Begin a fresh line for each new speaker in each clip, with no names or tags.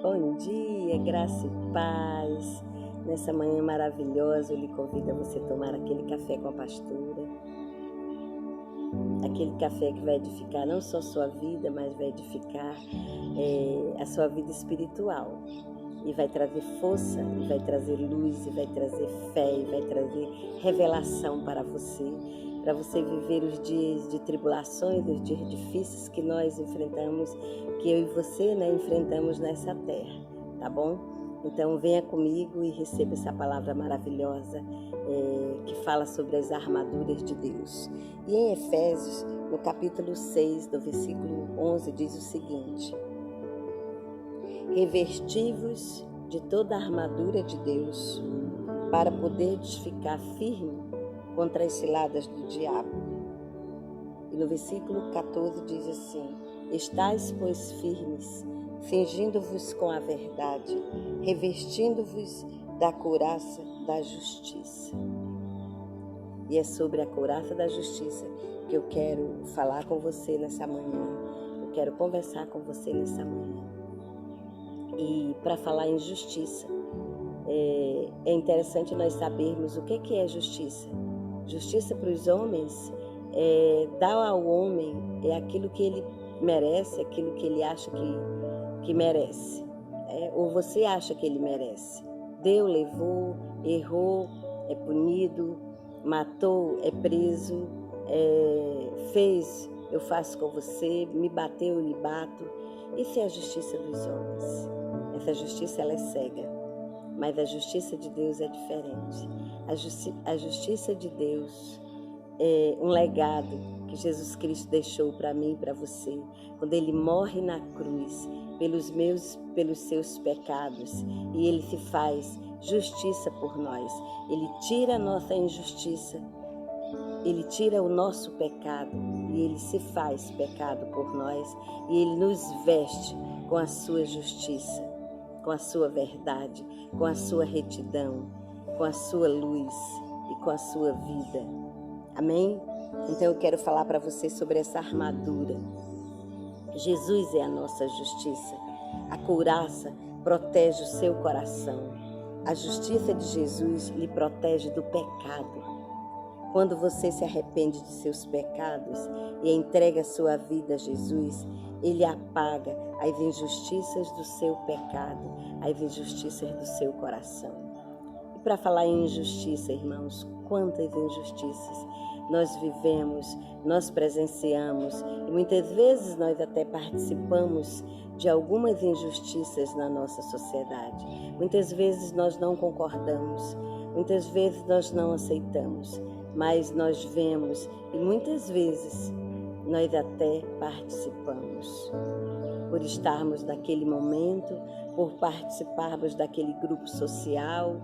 Bom dia, graça e paz. Nessa manhã maravilhosa, eu lhe convido a você tomar aquele café com a pastora. Aquele café que vai edificar não só a sua vida, mas vai edificar a sua vida espiritual. E vai trazer força, e vai trazer luz, e vai trazer fé, e vai trazer revelação para você viver os dias de tribulações, os dias difíceis que nós enfrentamos, que eu e você enfrentamos nessa terra, tá bom? Então venha comigo e receba essa palavra maravilhosa que fala sobre as armaduras de Deus. E em Efésios, no capítulo 6, do versículo 11, diz o seguinte: revesti-vos de toda a armadura de Deus, para poderes ficar firme contra as ciladas do diabo. E no versículo 14 diz assim: estais, pois, firmes, cingindo-vos com a verdade, revestindo-vos da couraça da justiça. E é sobre a couraça da justiça que eu quero falar com você nessa manhã. Eu quero conversar com você nessa manhã. E para falar em justiça, é interessante nós sabermos o que é justiça. Justiça para os homens dar ao homem aquilo que ele merece, aquilo que ele acha que merece. Ou você acha que ele merece. Deu, levou, errou, é punido, matou, é preso, fez, eu faço com você, me bateu, eu lhe bato. Isso é a justiça dos homens. Essa justiça ela é cega, mas a justiça de Deus é diferente. A justiça de Deus é um legado que Jesus Cristo deixou para mim e para você, quando Ele morre na cruz pelos seus pecados, e Ele se faz justiça por nós. Ele tira a nossa injustiça, Ele tira o nosso pecado e Ele se faz pecado por nós, e Ele nos veste com a sua justiça, com a sua verdade, com a sua retidão, com a sua luz e com a sua vida. Amém? Então eu quero falar para você sobre essa armadura. Jesus é a nossa justiça. A couraça protege o seu coração. A justiça de Jesus lhe protege do pecado. Quando você se arrepende de seus pecados e entrega a sua vida a Jesus, Ele apaga as injustiças do seu pecado, as injustiças do seu coração. E para falar em injustiça, irmãos, quantas injustiças nós vivemos, nós presenciamos, e muitas vezes nós até participamos de algumas injustiças na nossa sociedade. Muitas vezes nós não concordamos, muitas vezes nós não aceitamos, mas nós vemos e muitas vezes nós até participamos. Por estarmos naquele momento, por participarmos daquele grupo social,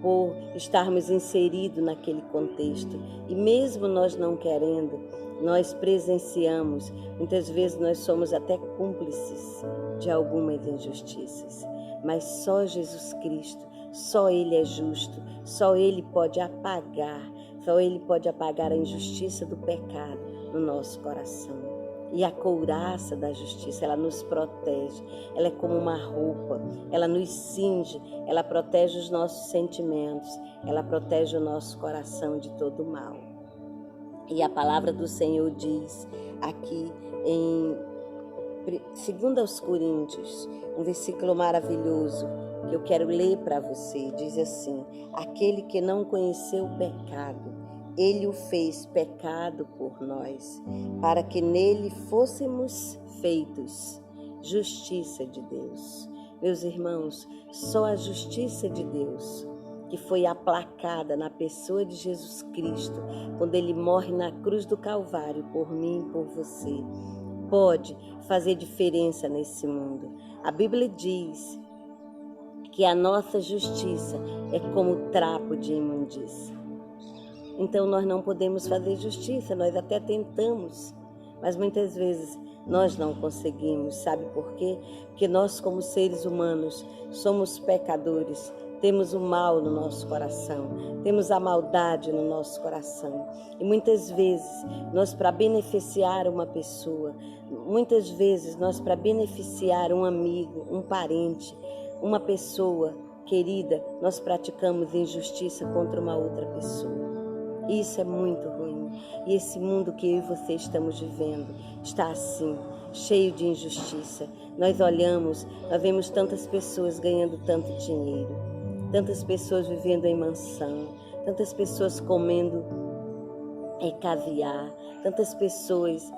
por estarmos inseridos naquele contexto. E mesmo nós não querendo, nós presenciamos, muitas vezes nós somos até cúmplices de algumas injustiças. Mas só Jesus Cristo, só Ele é justo, só Ele pode apagar, só Ele pode apagar a injustiça do pecado no nosso coração. E a couraça da justiça, ela nos protege, ela é como uma roupa, ela nos cinge, ela protege os nossos sentimentos, ela protege o nosso coração de todo mal. E a palavra do Senhor diz aqui em 2 Coríntios, um versículo maravilhoso que eu quero ler para você, diz assim: aquele que não conheceu o pecado, Ele o fez pecado por nós, para que nele fôssemos feitos justiça de Deus. Meus irmãos, só a justiça de Deus, que foi aplacada na pessoa de Jesus Cristo, quando Ele morre na cruz do Calvário por mim e por você, pode fazer diferença nesse mundo. A Bíblia diz que a nossa justiça é como trapo de imundícia. Então nós não podemos fazer justiça, nós até tentamos, mas muitas vezes nós não conseguimos. Sabe por quê? Porque nós, como seres humanos, somos pecadores, temos o mal no nosso coração, temos a maldade no nosso coração. E muitas vezes nós, para beneficiar uma pessoa, muitas vezes nós, para beneficiar um amigo, um parente, uma pessoa querida, nós praticamos injustiça contra uma outra pessoa. Isso é muito ruim. E esse mundo que eu e você estamos vivendo está assim, cheio de injustiça. Nós olhamos, nós vemos tantas pessoas ganhando tanto dinheiro, tantas pessoas vivendo em mansão, tantas pessoas comendo caviar, tantas pessoas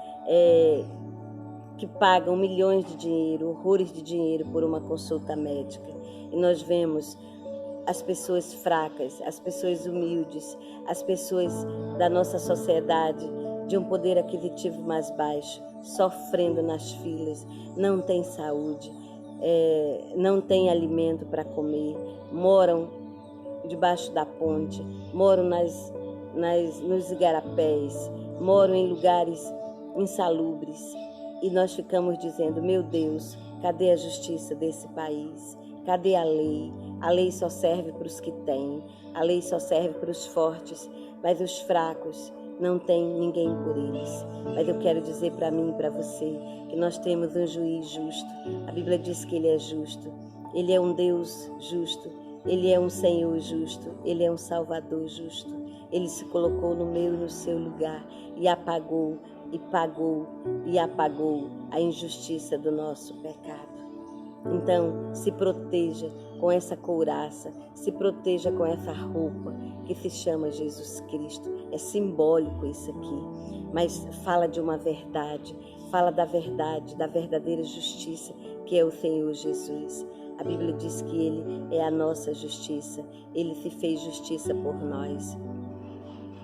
que pagam milhões de dinheiro, horrores de dinheiro por uma consulta médica. E nós vemos as pessoas fracas, as pessoas humildes, as pessoas da nossa sociedade de um poder aquisitivo mais baixo, sofrendo nas filas, não tem saúde, não tem alimento para comer, moram debaixo da ponte, moram nos igarapés, moram em lugares insalubres. E nós ficamos dizendo, meu Deus, cadê a justiça desse país? Cadê a lei? A lei só serve para os que têm, a lei só serve para os fortes, mas os fracos não tem ninguém por eles. Mas eu quero dizer para mim e para você que nós temos um juiz justo. A Bíblia diz que ele é justo, ele é um Deus justo, ele é um Senhor justo, ele é um Salvador justo. Ele se colocou no meu e no seu lugar e apagou, e pagou, e apagou a injustiça do nosso pecado. Então, se proteja com essa couraça, se proteja com essa roupa que se chama Jesus Cristo. É simbólico isso aqui, mas fala de uma verdade, fala da verdade, da verdadeira justiça, que é o Senhor Jesus. A Bíblia diz que Ele é a nossa justiça, Ele se fez justiça por nós.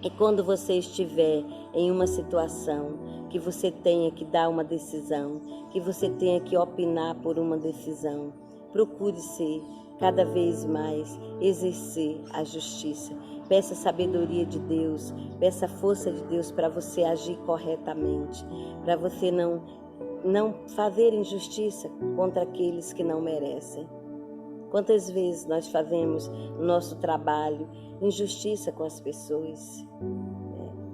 E quando você estiver em uma situação que você tenha que dar uma decisão, que você tenha que opinar por uma decisão, procure ser cada vez mais exercer a justiça. Peça a sabedoria de Deus, peça a força de Deus para você agir corretamente, para você não fazer injustiça contra aqueles que não merecem. Quantas vezes nós fazemos no nosso trabalho injustiça com as pessoas?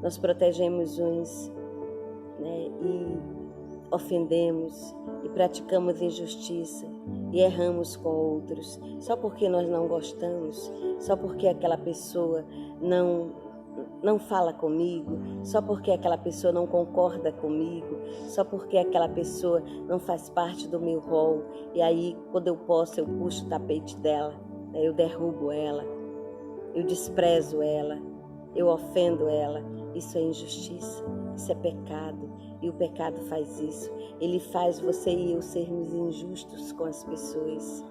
Nós protegemos uns, e ofendemos e praticamos injustiça e erramos com outros só porque nós não gostamos, só porque aquela pessoa não fala comigo, só porque aquela pessoa não concorda comigo, só porque aquela pessoa não faz parte do meu rol. E aí, quando eu posso, eu puxo o tapete dela, eu derrubo ela, eu desprezo ela, eu ofendo ela. Isso é injustiça, isso é pecado. E o pecado faz isso. Ele faz você e eu sermos injustos com as pessoas.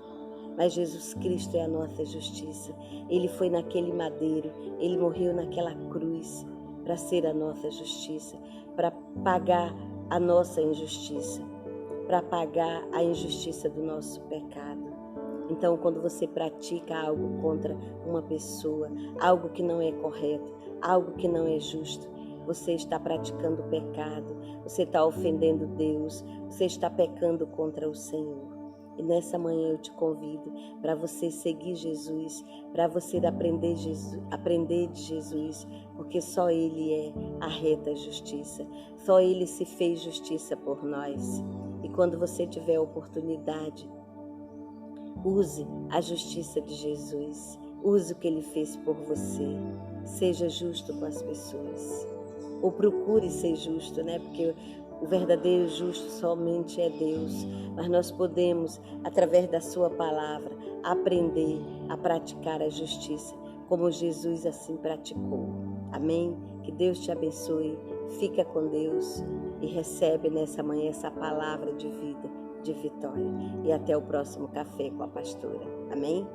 Mas Jesus Cristo é a nossa justiça. Ele foi naquele madeiro, Ele morreu naquela cruz para ser a nossa justiça, para pagar a nossa injustiça, para pagar a injustiça do nosso pecado. Então, quando você pratica algo contra uma pessoa, algo que não é correto, algo que não é justo, você está praticando pecado, você está ofendendo Deus, você está pecando contra o Senhor. E nessa manhã eu te convido para você seguir Jesus, para você aprender de Jesus, porque só Ele é a reta justiça, só Ele se fez justiça por nós. E quando você tiver a oportunidade, use a justiça de Jesus, use o que Ele fez por você, seja justo com as pessoas, ou procure ser justo, porque o verdadeiro justo somente é Deus, mas nós podemos, através da sua palavra, aprender a praticar a justiça, como Jesus assim praticou. Amém? Que Deus te abençoe, fica com Deus e recebe nessa manhã essa palavra de vida, de vitória. E até o próximo Café com a Pastora. Amém?